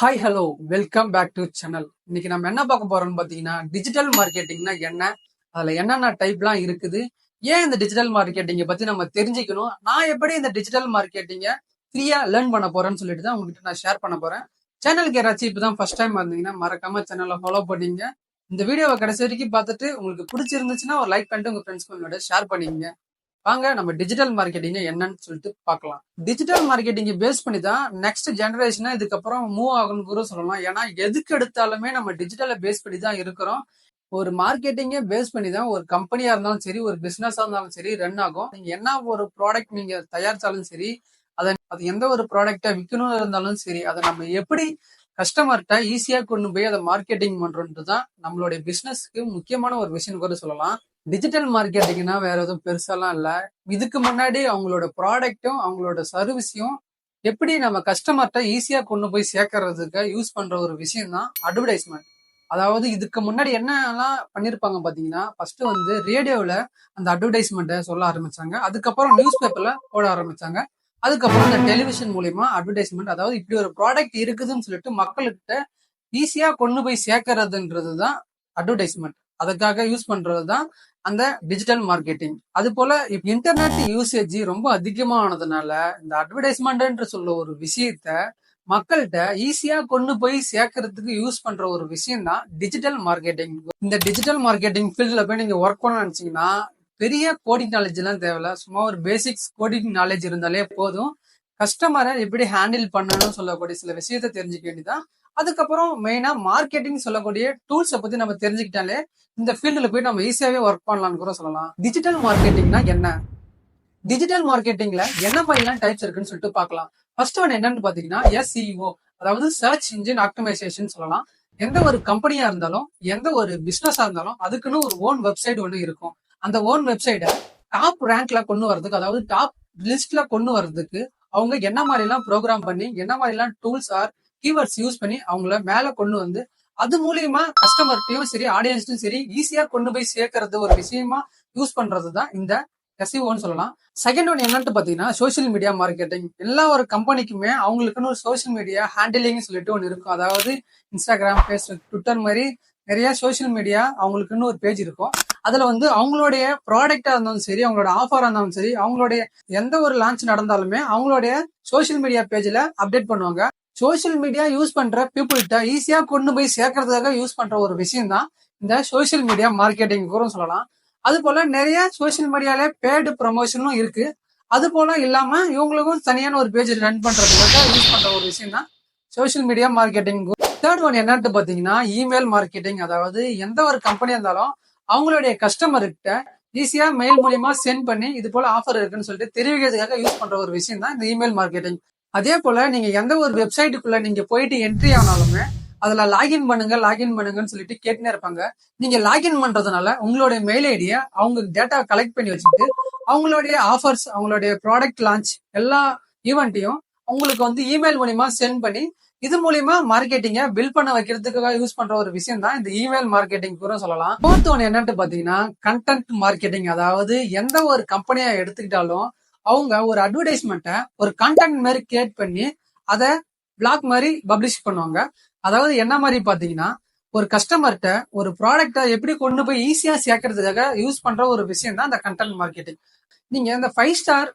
Hi hello welcome back to channel. இன்னைக்கு நம்ம என்ன பார்க்க போறோம்னு பார்த்தீங்கன்னா, டிஜிட்டல் மார்க்கெட்டிங்னா என்ன, அதுல என்னென்ன டைப்லாம் இருக்குது, ஏன் இந்த டிஜிட்டல் மார்க்கெட்டிங்கை பத்தி நம்ம தெரிஞ்சுக்கணும், நான் எப்படி இந்த டிஜிட்டல் மார்க்கெட்டிங்கை ஃப்ரீயா லேர்ன் பண்ண போறேன்னு சொல்லிட்டு தான் உங்ககிட்ட நான் ஷேர் பண்ண போறேன். சேனலுக்கு யாராச்சும் இப்பதான் ஃபர்ஸ்ட் டைம் வந்தீங்கன்னா மறக்காம சேனலை ஃபாலோ பண்ணிங்க. இந்த வீடியோவை கடைசி வரைக்கும் பார்த்துட்டு உங்களுக்கு பிடிச்சிருந்துச்சுன்னா ஒரு லைக் பண்ணிட்டு உங்க ஃப்ரெண்ட்ஸ்களோட ஷேர் பண்ணிங்க. வாங்க நம்ம டிஜிட்டல் மார்க்கெட்டிங் என்னன்னு சொல்லிட்டு பார்க்கலாம். டிஜிட்டல் மார்க்கெட்டிங் பேஸ் பண்ணி தான் நெக்ஸ்ட் ஜெனரேஷனா இதுக்கப்புறம் மூவ் ஆகும்னு கூட சொல்லலாம். ஏன்னா எதுக்கு எடுத்தாலுமே நம்ம டிஜிட்டலை பேஸ் பண்ணி தான் இருக்கிறோம். ஒரு மார்க்கெட்டிங்கே பேஸ் பண்ணி தான் ஒரு கம்பெனியா இருந்தாலும் சரி, ஒரு பிசினஸா இருந்தாலும் சரி ரன் ஆகும். நீங்க என்ன ஒரு ப்ராடக்ட் நீங்க தயாரிச்சாலும் சரி, அது எந்த ஒரு ப்ராடக்டை விற்கணும் இருந்தாலும் சரி, அதை நம்ம எப்படி கஸ்டமர்கிட்ட ஈஸியா கொண்டு போய் அதை மார்க்கெட்டிங் பண்றோன்றது தான் நம்மளுடைய பிசினஸ்க்கு முக்கியமான ஒரு விஷயம் கூட சொல்லலாம். டிஜிட்டல் மார்க்கெட்டிங்னா வேற எதுவும் பெருசாலாம் இல்ல. இதுக்கு முன்னாடி அவங்களோட ப்ராடக்ட்டும் அவங்களோட சர்வீஸையும் எப்படி நம்ம கஸ்டமர்கிட்ட ஈஸியா கொண்டு போய் சேர்க்கறதுக்கு யூஸ் பண்ற ஒரு விஷயம் தான் அட்வர்டைஸ்மெண்ட். அதாவது இதுக்கு முன்னாடி என்னெல்லாம் பண்ணிருப்பாங்க பாத்தீங்கன்னா, ஃபர்ஸ்ட் வந்து ரேடியோல அந்த அட்வர்டைஸ்மெண்ட்டை சொல்ல ஆரம்பிச்சாங்க. அதுக்கப்புறம் நியூஸ் பேப்பர்ல போட ஆரம்பிச்சாங்க. அதுக்கப்புறம் இந்த டெலிவிஷன் மூலியமா அட்வர்டைஸ்மெண்ட், அதாவது இப்படி ஒரு ப்ராடக்ட் இருக்குதுன்னு சொல்லிட்டு மக்கள்கிட்ட ஈஸியா கொண்டு போய் சேர்க்கறதுன்றது தான் அட்வர்டைஸ்மெண்ட். அதுக்காக யூஸ் பண்றது தான் அந்த டிஜிட்டல் மார்க்கெட்டிங். அது போல இப்ப இன்டர்நெட் யூசேஜ் ரொம்ப அதிகமானதுனால இந்த அட்வர்டைஸ்மெண்ட் சொல்ல ஒரு விஷயத்த மக்கள்கிட்ட ஈஸியா கொண்டு போய் சேர்க்கறதுக்கு யூஸ் பண்ற ஒரு விஷயம் தான் டிஜிட்டல் மார்க்கெட்டிங். இந்த டிஜிட்டல் மார்க்கெட்டிங் ஃபீல்ட்ல போய் நீங்க ஒர்க் பண்ண நினைச்சீங்கன்னா பெரிய கோடிங் நாலேஜ் எல்லாம் தேவையில்ல. சும்மா ஒரு பேசிக்ஸ் கோடிங் நாலேஜ் இருந்தாலே போதும். கஸ்டமரை எப்படி ஹேண்டில் பண்ணணும்னு சொல்லக்கூடிய சில விஷயத்த தெரிஞ்சுக்க வேண்டியதான். அதுக்கப்புறம் மெயினா மார்க்கெட்டிங் சொல்லக்கூடிய டூல்ஸை பத்தி நம்ம தெரிஞ்சுக்கிட்டாலே இந்த ஃபீல்டுல போய் நம்ம ஈஸியாவே ஒர்க் பண்ணலாம்னு கூட சொல்லலாம். டிஜிட்டல் மார்க்கெட்டிங்னா என்ன, டிஜிட்டல் மார்க்கெட்டிங்ல என்ன மாதிரிலாம் டைப்ஸ் இருக்குன்னு சொல்லிட்டு பார்க்கலாம். ஃபர்ஸ்ட் ஒன் என்னன்னு பாத்தீங்கன்னா SEO, அதாவது சர்ச் இன்ஜின் ஆப்டிமைசேஷன் சொல்லலாம். எந்த ஒரு கம்பெனியா இருந்தாலும் எந்த ஒரு பிசினஸா இருந்தாலும் அதுக்குன்னு ஒரு ஓன் வெப்சைட் ஒன்று இருக்கும். அந்த ஓன் வெப்சைட்டை டாப் ரேங்க்ல கொண்டு வரதுக்கு, அதாவது டாப் லிஸ்ட்ல கொண்டு வரதுக்கு அவங்க என்ன மாதிரி எல்லாம் ப்ரோக்ராம் பண்ணி, என்ன மாதிரி எல்லாம் டூல்ஸ் ஆர் கீவேர்ட்ஸ் யூஸ் பண்ணி அவங்கள மேல கொண்டு வந்து அது மூலியமா கஸ்டமர்ட்டையும் சரி ஆடியன்ஸ்டும் சரி ஈஸியா கொண்டு போய் சேர்க்கறது ஒரு விஷயமா யூஸ் பண்றது தான் இந்த SEOன்னு சொல்லலாம். செகண்ட் ஒன் என்னன்னு பாத்தீங்கன்னா சோசியல் மீடியா மார்க்கெட்டிங். எல்லா ஒரு கம்பெனிக்குமே அவங்களுக்குன்னு ஒரு சோசியல் மீடியா ஹேண்டிலிங் சொல்லிட்டு ஒன்று இருக்கும். அதாவது இன்ஸ்டாகிராம், ஃபேஸ்புக், ட்விட்டர் மாதிரி நிறைய சோசியல் மீடியா அவங்களுக்குன்னு ஒரு பேஜ் இருக்கும். அதுல வந்து அவங்களுடைய ப்ராடக்டா இருந்தாலும் சரி, அவங்களோட ஆஃபரா இருந்தாலும் சரி, அவங்களுடைய எந்த ஒரு லான்ச் நடந்தாலுமே அவங்களுடைய சோசியல் மீடியா பேஜ்ல அப்டேட் பண்ணுவாங்க. சோசியல் மீடியா யூஸ் பண்ற பீப்புள்கிட்ட ஈஸியா கொண்டு போய் சேர்க்கறதுக்காக யூஸ் பண்ற ஒரு விஷயம் தான் இந்த சோசியல் மீடியா மார்க்கெட்டிங் கூட சொல்லலாம். அது போல நிறைய சோசியல் மீடியால பேடு ப்ரமோஷனும் இருக்கு. அது போல இல்லாம இவங்களுக்கும் தனியான ஒரு பேஜ் ரன் பண்றதுக்காக யூஸ் பண்ற ஒரு விஷயம் தான் social media marketing. Third one என்னன்னு பாத்தீங்கன்னா இமெயில் மார்க்கெட்டிங். அதாவது எந்த ஒரு கம்பெனி இருந்தாலும் அவங்களுடைய கஸ்டமர்கிட்ட ஈஸியா மெயில் மூலியமா சென்ட் பண்ணி இது போல ஆஃபர் இருக்குன்னு சொல்லிட்டு தெரிவிக்கிறதுக்காக யூஸ் பண்ற ஒரு விஷயம் தான் இந்த இமெயில் மார்க்கெட்டிங். அதே போல நீங்க எந்த ஒரு வெப்சைட்டுக்குள்ள நீங்க போயிட்டு என்ட்ரி ஆனாலுமே அதுல லாகின் பண்ணுங்கன்னு சொல்லிட்டு கேட்டுனே இருப்பாங்க. நீங்க லாகின் பண்றதுனால உங்களுடைய மெயில் ஐடியை அவங்க டேட்டா கலெக்ட் பண்ணி வச்சுக்கிட்டு அவங்களுடைய ஆஃபர்ஸ், அவங்களுடைய ப்ராடக்ட் லான்ச் எல்லா ஈவெண்ட்டையும் உங்களுக்கு வந்து இமெயில் மூலியமா சென்ட் பண்ணி இது மூலியமா மார்க்கெட்டிங்க பில் பண்ண வைக்கிறதுக்காக யூஸ் பண்ற ஒரு விஷயம் தான் இந்த இமெயில் மார்க்கெட்டிங் கூட சொல்லலாம். ஃபோர்த் ஒன் என்னன்னு பாத்தீங்கன்னா கண்டென்ட் மார்க்கெட்டிங். அதாவது எந்த ஒரு கம்பெனியா எடுத்துக்கிட்டாலும் அவங்க ஒரு அட்வர்டைஸ்மெண்ட்டை ஒரு கண்டென்ட் மாதிரி கிரியேட் பண்ணி அதை பிளாக் மாதிரி பப்ளிஷ் பண்ணுவாங்க. அதாவது என்ன மாதிரி பாத்தீங்கன்னா ஒரு கஸ்டமர்கிட்ட ஒரு ப்ராடக்டை எப்படி கொண்டு போய் ஈஸியா சேர்க்கறதுக்காக யூஸ் பண்ற ஒரு விஷயம் தான் இந்த கண்டென்ட் மார்க்கெட்டிங். நீங்க இந்த 5 ஸ்டார்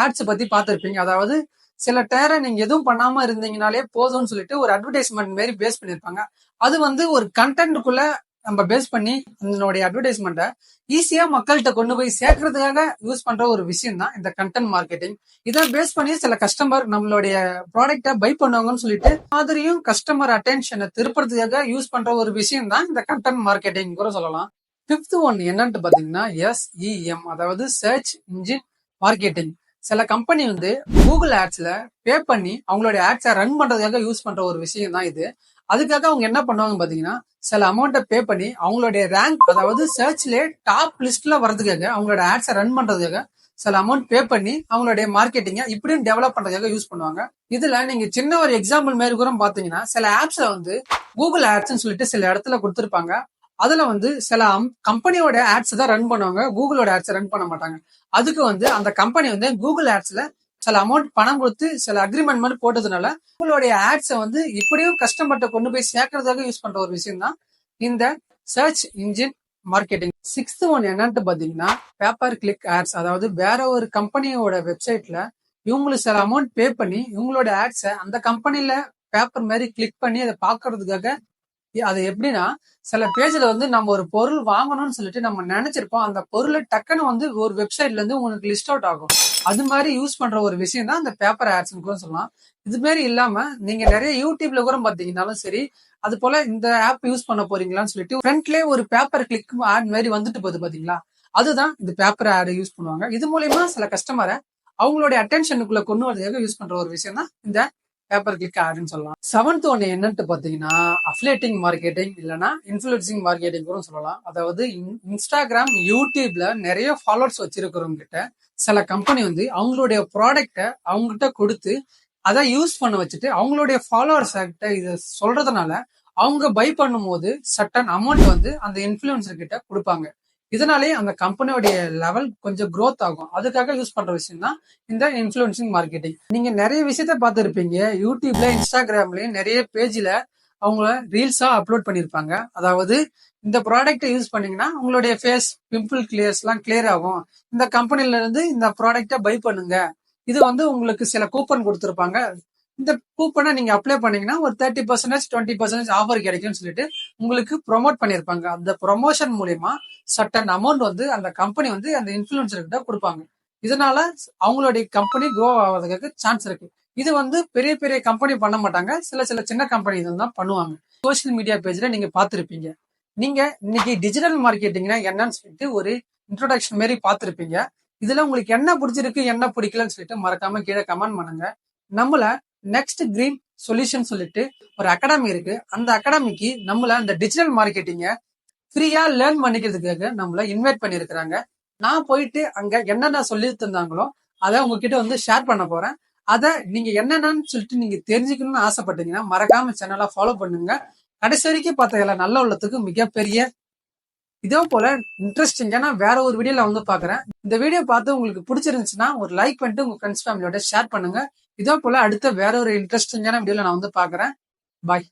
ஆட்ஸ் பத்தி பார்த்திருப்பீங்க. அதாவது சில டேரை நீங்க எதுவும் பண்ணாம இருந்தீங்கனாலே போதும்னு சொல்லிட்டு ஒரு அட்வர்டைஸ்மெண்ட் மாதிரி பேஸ் பண்ணிருப்பாங்க. அது வந்து ஒரு கண்டென்ட்டுக்குள்ள நம்ம பேஸ் பண்ணி அதனுடைய அட்வர்டைஸ்மெண்ட்டை ஈஸியா மக்கள்கிட்ட கொண்டு போய் சேர்க்கறதுக்காக யூஸ் பண்ற ஒரு விஷயம் தான் இந்த கண்டென்ட் மார்க்கெட்டிங். இதை பேஸ் பண்ணி சில கஸ்டமர் நம்மளுடைய ப்ராடக்டை பை பண்ணுவாங்கன்னு சொல்லிட்டு மாதிரியும் கஸ்டமர் அட்டென்ஷனை திருப்புறதுக்காக யூஸ் பண்ற ஒரு விஷயம் தான் இந்த கண்டென்ட் மார்க்கெட்டிங் கூட சொல்லலாம். ஃபிஃப்த் ஒன் என்னன்னு பாத்தீங்கன்னா SEM, அதாவது சர்ச் இன்ஜின் மார்க்கெட்டிங். சில கம்பெனி வந்து கூகுள் ஆட்ஸ்ல பே பண்ணி அவங்களுடைய ஆட்ஸை ரன் பண்றதுக்காக யூஸ் பண்ற ஒரு விஷயம் தான் இது. அதுக்காக அவங்க என்ன பண்ணுவாங்க பாத்தீங்கன்னா சில அமௌண்ட்டை பே பண்ணி அவங்களுடைய ரேங்க், அதாவது சர்ச்ல டாப் லிஸ்ட்ல வரதுக்காக அவங்களோட ஆட்ஸை ரன் பண்றதுக்காக சில அமௌண்ட் பே பண்ணி அவங்களுடைய மார்க்கெட்டிங்க இப்படியும் டெவலப் பண்றதுக்காக யூஸ் பண்ணுவாங்க. இதுல நீங்க சின்ன ஒரு எக்ஸாம்பிள் மாதிரி கூட பாத்தீங்கன்னா சில ஆப்ஸ்ல வந்து கூகுள் ஆட்ஸ்ன்னு சொல்லிட்டு சில இடத்துல கொடுத்திருப்பாங்க. அதுல வந்து சில கம்பெனியோட ஆட்ஸ் தான் ரன் பண்ணுவாங்க, கூகுளோட ஆட்ஸ் ரன் பண்ண மாட்டாங்க. அதுக்கு வந்து அந்த கம்பெனி வந்து கூகுள் ஆட்ஸ்ல சில அமௌண்ட் பணம் கொடுத்து சில அக்ரிமெண்ட் மாதிரி போட்டதுனால உங்களுடைய ஆட்ஸை வந்து இப்படியும் கஸ்டமர்கிட்ட கொண்டு போய் சேர்க்கறதுக்காக யூஸ் பண்ற ஒரு விஷயம் தான் இந்த search engine marketing. Sixth one என்னன்னு பாத்தீங்கன்னா பேப்பர் கிளிக் ஆட்ஸ். அதாவது வேற ஒரு கம்பெனியோட வெப்சைட்ல இவங்களுக்கு சில அமௌண்ட் பே பண்ணி இவங்களோட ஆட்ஸை அந்த கம்பெனில பேப்பர் மாதிரி கிளிக் பண்ணி அதை பாக்குறதுக்காக. அது எப்படின்னா சில பேஜ்ல வந்து நம்ம ஒரு பொருள் வாங்கணும்னு சொல்லிட்டு நம்ம நினைச்சிருப்போம். அந்த பொருளை டக்குன்னு வந்து ஒரு வெப்சைட்ல இருந்து உங்களுக்கு லிஸ்ட் அவுட் ஆகும். அது மாதிரி யூஸ் பண்ற ஒரு விஷயம் தான் இந்த பேப்பர் ஆட்ஸ் கூட சொல்லலாம். இது மாதிரி இல்லாம நீங்க நிறைய யூடியூப்ல கூட பாத்தீங்கன்னாலும் சரி, அது போல இந்த ஆப் யூஸ் பண்ண போறீங்களான்னு சொல்லிட்டு ஃப்ரண்ட்லயே ஒரு பேப்பர் கிளிக் ஆட் மாதிரி வந்துட்டு போகுது பாத்தீங்களா, அதுதான் இந்த பேப்பர் ஆட் யூஸ் பண்ணுவாங்க. இது மூலியமா சில கஸ்டமரை அவங்களுடைய அட்டென்ஷனுக்குள்ள கொண்டு வரதுக்காக யூஸ் பண்ற ஒரு விஷயம் தான் இந்த பேப்பர் கிளிக் ஆடுன்னு சொல்லலாம். செவன்த் ஒன்னு என்னன்னு பாத்தீங்கன்னா அஃபிலியேட்டிங் மார்க்கெட்டிங் இல்லைன்னா இன்ஃபுளுன்சிங் மார்க்கெட்டிங் கூட சொல்லலாம். அதாவது இன்ஸ்டாகிராம் யூடியூப்ல நிறைய ஃபாலோவர்ஸ் வச்சிருக்கிறவங்க கிட்ட சில கம்பெனி வந்து அவங்களுடைய ப்ராடக்ட அவங்ககிட்ட கொடுத்து அதை யூஸ் பண்ண வச்சுட்டு அவங்களுடைய ஃபாலோவர்ஸ் கிட்ட இதை சொல்றதுனால அவங்க பை பண்ணும்போது சட்டன் அமௌண்ட் வந்து அந்த இன்ஃபுளுசர் கிட்ட கொடுப்பாங்க. இதனாலே அந்த கம்பெனியோடைய லெவல் கொஞ்சம் க்ரோத் ஆகும். அதுக்காக யூஸ் பண்ற விஷயம் தான் இந்த இன்ஃபுளுன்சிங் மார்க்கெட்டிங். நீங்க நிறைய விஷயத்த பார்த்துருப்பீங்க. யூடியூப்ல இன்ஸ்டாகிராம்லயும் நிறைய பேஜ்ல அவங்க ரீல்ஸா அப்லோட் பண்ணிருப்பாங்க. அதாவது இந்த ப்ராடக்ட்டை யூஸ் பண்ணீங்கன்னா உங்களுடைய ஃபேஸ் பிம்பிள் கிளியர்ஸ் எல்லாம் கிளியர் ஆகும். இந்த கம்பெனில இருந்து இந்த ப்ராடக்ட்டை பை பண்ணுங்க. இது வந்து உங்களுக்கு சில கூப்பன் கொடுத்துருப்பாங்க. இந்த கூப்பனை நீங்க அப்ளை பண்ணீங்கன்னா ஒரு 30% 20% ஆஃபர் கிடைக்கும்னு சொல்லிட்டு உங்களுக்கு ப்ரொமோட் பண்ணிருப்பாங்க. அந்த ப்ரொமோஷன் மூலியமா சட்டன் அமௌண்ட் வந்து அந்த கம்பெனி வந்து அந்த இன்ஃபுளுசர் கிட்ட கொடுப்பாங்க. இதனால அவங்களுடைய கம்பெனி க்ரோ ஆகிறதுக்கு சான்ஸ் இருக்கு. இது வந்து பெரிய பெரிய கம்பெனி பண்ண மாட்டாங்க. சில சில சின்ன கம்பெனி தான் பண்ணுவாங்க. சோசியல் மீடியா பேஜ்ல நீங்க பார்த்திருப்பீங்க. நீங்க இன்னைக்கு டிஜிட்டல் மார்க்கெட்டிங்னா என்னன்னு சொல்லிட்டு ஒரு இன்ட்ரோடக்ஷன் மாதிரி பார்த்திருப்பீங்க. இதுல உங்களுக்கு என்ன பிடிச்சிருக்கு என்ன பிடிக்கலன்னு சொல்லிட்டு மறக்காம கீழே கமெண்ட் பண்ணுங்க. நம்மள நெக்ஸ்ட் கிரீன் சொல்யூஷன் சொல்லிட்டு ஒரு அகாடமி இருக்கு. அந்த அகாடமிக்கு நம்மள அந்த டிஜிட்டல் மார்க்கெட்டிங்க ஃப்ரீயா லேர்ன் பண்ணிக்கிறதுக்காக நம்மள இன்வைட் பண்ணிருக்கிறாங்க. நான் போயிட்டு அங்க என்னென்ன சொல்லி தந்தாங்களோ அதை உங்ககிட்ட வந்து ஷேர் பண்ண போறேன். அதை நீங்க என்னென்னு சொல்லிட்டு நீங்க தெரிஞ்சுக்கணும்னு ஆசைப்பட்டீங்கன்னா மறக்காம சேனலை ஃபாலோ பண்ணுங்க. கடைசி வரைக்கும் பார்த்த நல்ல உள்ளத்துக்கு மிகப்பெரிய இதே போல இன்ட்ரெஸ்டிங்கான வேற ஒரு வீடியோல வந்து பாக்குறேன். இந்த வீடியோ பார்த்து உங்களுக்கு பிடிச்சிருந்துச்சுன்னா ஒரு லைக் பண்ணிட்டு உங்க ஃப்ரெண்ட்ஸ் ஃபேமிலியோட ஷேர் பண்ணுங்க. இதே போல அடுத்த வேற ஒரு இன்ட்ரெஸ்டிங்கான வீடியோல நான் வந்து பாக்குறேன். பாய்.